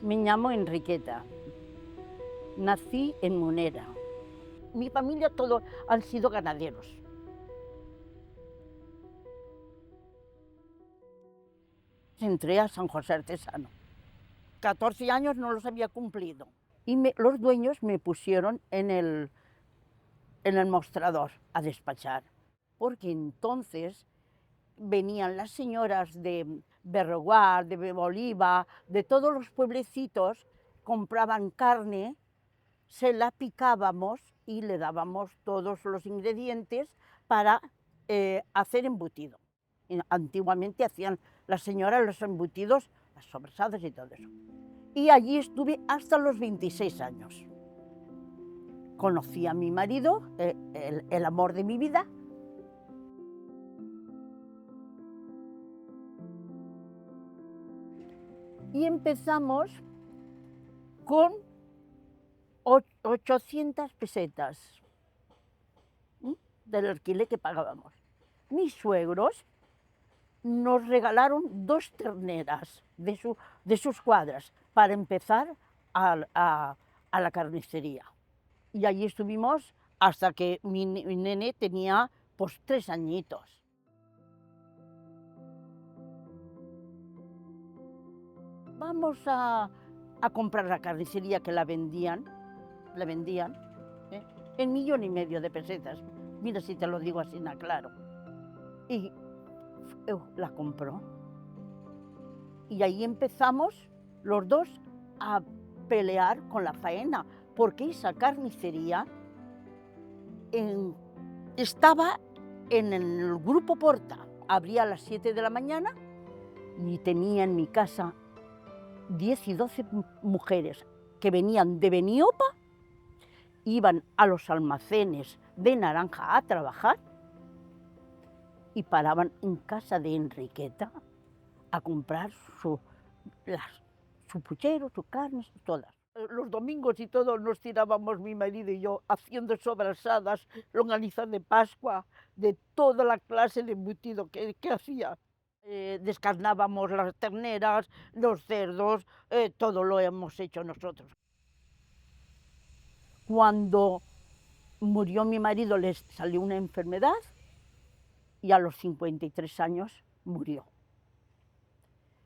Me llamo Enriqueta. Nací en Munera. Mi familia todos han sido ganaderos. Entré a San José Artesano. 14 años no los había cumplido. Y los dueños me pusieron en el mostrador a despachar. Porque entonces venían las señoras de Berroguar, de Oliva, de todos los pueblecitos, compraban carne, se la picábamos y le dábamos todos los ingredientes para hacer embutido. Y antiguamente hacían las señoras los embutidos, las sobrasadas y todo eso. Y allí estuve hasta los 26 años. Conocí a mi marido, el amor de mi vida. Y empezamos con 800 pesetas del alquiler que pagábamos. Mis suegros nos regalaron 2 terneras de sus cuadras para empezar a la carnicería. Y allí estuvimos hasta que mi nene tenía pues 3 añitos. Vamos a comprar la carnicería que la vendían en 1,5 millones de pesetas. Mira si te lo digo así, claro. Y la compró. Y ahí empezamos los dos a pelear con la faena, porque esa carnicería estaba en el Grupo Porta. Abría a las 7 de la mañana y tenía en mi casa 10 y 12 mujeres que venían de Beniopa, iban a los almacenes de Naranja a trabajar y paraban en casa de Enriqueta a comprar su puchero, sus carnes, todas. Los domingos y todos nos tirábamos mi marido y yo haciendo sobrasadas, longanizas de Pascua, de toda la clase de embutido que hacía. Descarnábamos las terneras, los cerdos, todo lo hemos hecho nosotros. Cuando murió mi marido le salió una enfermedad y a los 53 años murió.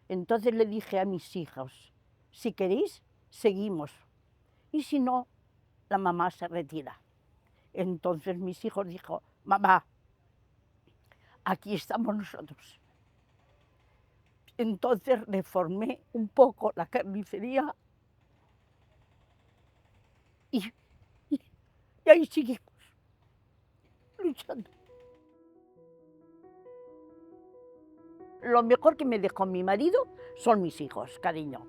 Entonces le dije a mis hijos, si queréis, seguimos, y si no, la mamá se retira. Entonces mis hijos dijeron, mamá, aquí estamos nosotros. Entonces reformé un poco la carnicería y ahí seguimos luchando. Lo mejor que me dejó mi marido son mis hijos, cariño.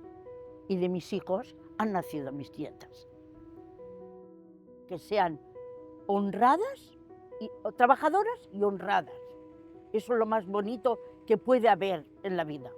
Y de mis hijos han nacido mis nietas. Que sean honradas, trabajadoras y honradas. Eso es lo más bonito que puede haber en la vida.